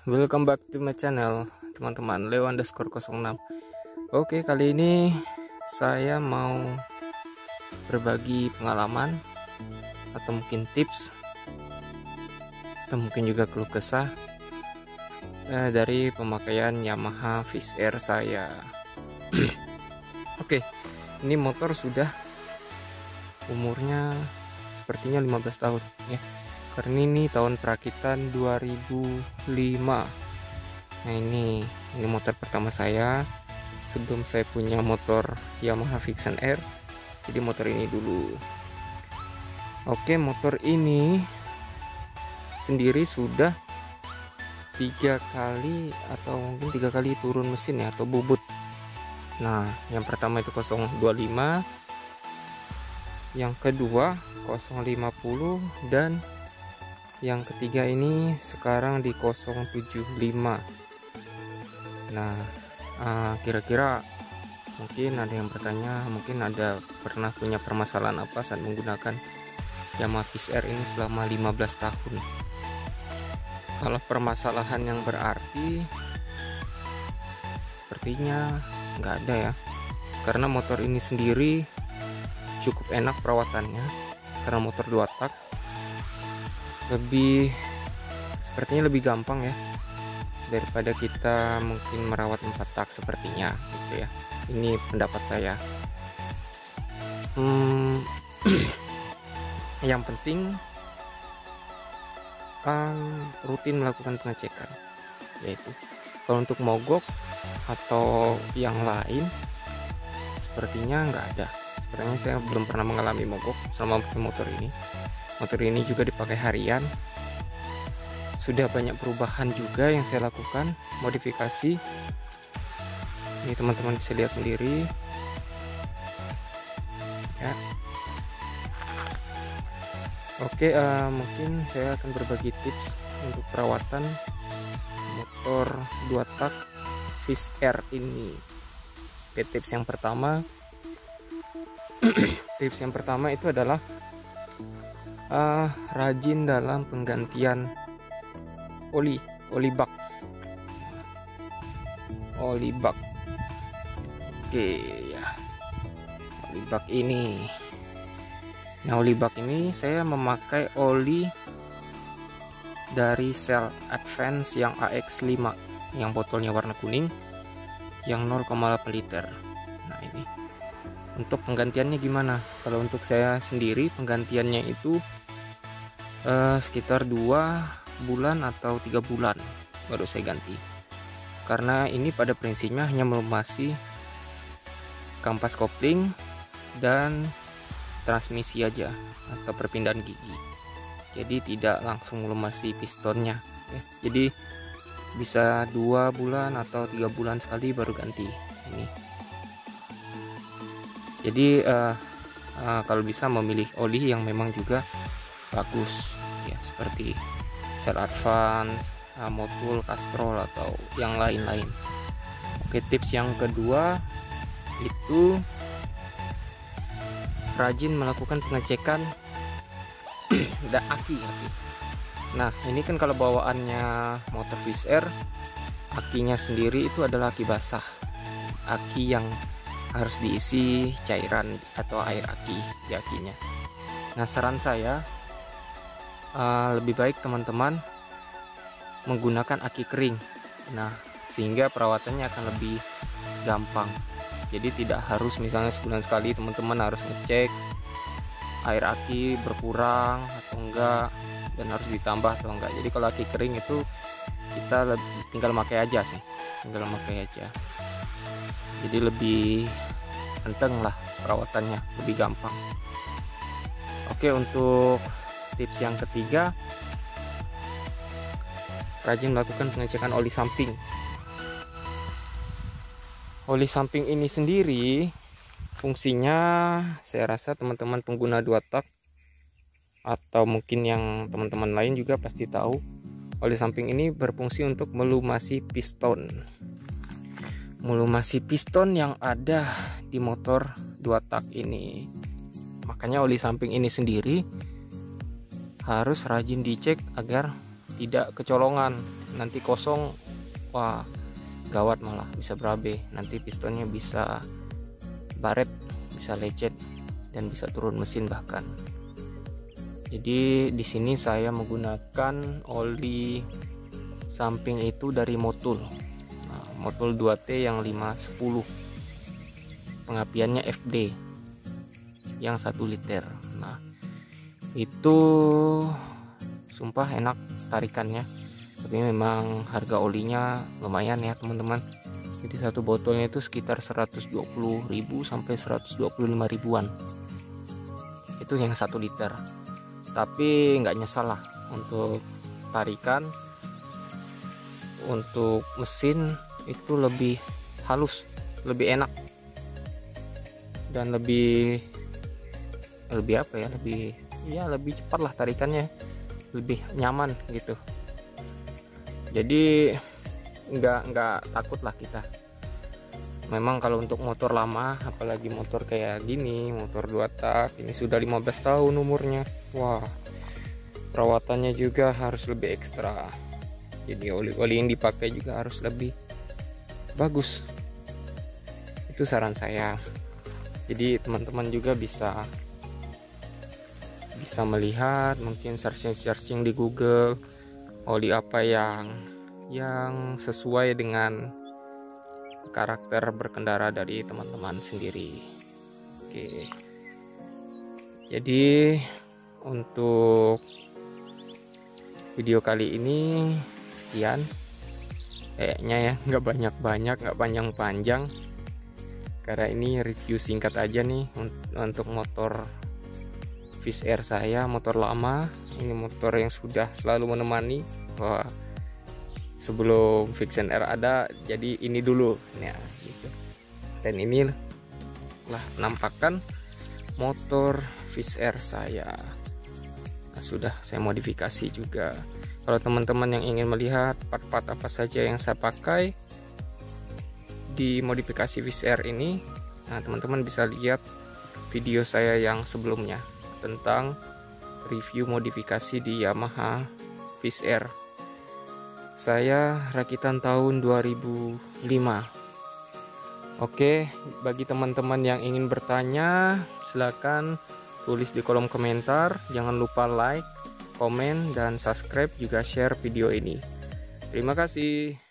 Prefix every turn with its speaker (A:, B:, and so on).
A: Welcome back to my channel, teman-teman. Leo_06. Oke, kali ini saya mau berbagi pengalaman atau mungkin tips atau mungkin juga keluh kesah dari pemakaian Yamaha Fish Air saya. Oke, ini motor sudah umurnya sepertinya 15 tahun ya. Karena ini tahun perakitan 2005. Nah ini motor pertama saya sebelum saya punya motor Yamaha Fiction Air. Jadi motor ini dulu. Oke, motor ini sendiri sudah 3 kali atau mungkin 3 kali turun mesin ya, atau bubut. Nah yang pertama itu 025, yang kedua 050, dan yang ketiga ini sekarang di 075. Nah kira-kira mungkin ada yang bertanya, mungkin ada pernah punya permasalahan apa saat menggunakan Yamaha Fish Air ini selama 15 tahun. Kalau permasalahan yang berarti sepertinya nggak ada ya, karena motor ini sendiri cukup enak perawatannya, karena motor 2 tak sepertinya lebih gampang ya daripada kita mungkin merawat 4 tak sepertinya gitu ya. Ini pendapat saya. Yang penting rutin melakukan pengecekan, yaitu kalau untuk mogok atau yang lain sepertinya nggak ada. Sepertinya saya belum pernah mengalami mogok selama pakai motor ini. Motor ini juga dipakai harian. Sudah banyak perubahan juga yang saya lakukan, modifikasi. Ini teman-teman bisa lihat sendiri ya. Oke, mungkin saya akan berbagi tips untuk perawatan motor 2 tak Fish Air ini. Oke, tips yang pertama itu adalah rajin dalam penggantian oli bak. Oke ya, oli bak ini. Nah, oli bak ini saya memakai oli dari Shell Advance yang AX5 yang botolnya warna kuning, yang 0,8 liter. Nah ini untuk penggantiannya gimana? Kalau untuk saya sendiri penggantiannya itu sekitar 2 bulan atau 3 bulan baru saya ganti, karena ini pada prinsipnya hanya melumasi kampas kopling dan transmisi aja atau perpindahan gigi, jadi tidak langsung melumasi pistonnya ya. Jadi bisa 2 bulan atau 3 bulan sekali baru ganti ini. Jadi kalau bisa memilih oli yang memang juga bagus ya, seperti Shell Advance, Motul, Castrol, atau yang lain-lain. Oke, tips yang kedua itu rajin melakukan pengecekan dan aki. Nah ini kan kalau bawaannya motor Fish Air, akinya sendiri itu adalah aki basah, aki yang harus diisi cairan atau air aki di akinya. Nah saran saya, lebih baik teman-teman menggunakan aki kering. Nah sehingga perawatannya akan lebih gampang. Jadi tidak harus misalnya sebulan sekali teman-teman harus ngecek air aki berkurang atau enggak, dan harus ditambah atau enggak. Jadi kalau aki kering itu kita tinggal pakai aja sih, jadi lebih enteng lah perawatannya, lebih gampang. Oke, untuk tips yang ketiga, rajin melakukan pengecekan oli samping. Oli samping ini sendiri fungsinya, saya rasa teman-teman pengguna 2 tak atau mungkin yang teman-teman lain juga pasti tahu, oli samping ini berfungsi untuk melumasi piston yang ada di motor 2 tak ini. Makanya oli samping ini sendiri harus rajin dicek agar tidak kecolongan, nanti kosong, wah gawat, malah bisa berabe, nanti pistonnya bisa baret, bisa lecet, dan bisa turun mesin bahkan. Jadi di sini saya menggunakan oli samping itu dari Motul. Nah, Motul 2T yang 510, pengapiannya FD yang 1 liter. Nah itu sumpah enak tarikannya, tapi memang harga olinya lumayan ya teman-teman. Jadi satu botolnya itu sekitar 120.000 sampai 125 ribuan, itu yang 1 liter. Tapi nggak nyesal lah untuk tarikan. Untuk mesin itu lebih halus, lebih enak, dan lebih apa ya, lebih cepat lah tarikannya, lebih nyaman gitu. Jadi nggak takut lah kita. Memang kalau untuk motor lama, apalagi motor kayak gini, motor 2 tak, ini sudah 15 tahun umurnya, wah perawatannya juga harus lebih ekstra. Jadi oli-oli yang dipakai juga harus lebih bagus. Itu saran saya. Jadi teman-teman juga bisa melihat, mungkin searching di Google, oli apa yang sesuai dengan karakter berkendara dari teman-teman sendiri. Oke. Jadi untuk video kali ini sekian. Kayaknya ya nggak banyak-banyak, nggak panjang-panjang, karena ini review singkat aja nih untuk motor Wizz Air saya, motor lama. Ini motor yang sudah selalu menemani. Wah, sebelum Vixion R ada, jadi ini dulu ya, gitu. Dan ini lah nampakkan motor Wizz Air saya. Nah, sudah saya modifikasi juga. Kalau teman-teman yang ingin melihat part-part apa saja yang saya pakai di modifikasi Wizz Air ini, nah teman-teman bisa lihat video saya yang sebelumnya tentang review modifikasi di Yamaha Wizz Air. Saya rakitan tahun 2005. Oke, bagi teman-teman yang ingin bertanya, silakan tulis di kolom komentar. Jangan lupa like, komen, dan subscribe, juga share video ini. Terima kasih.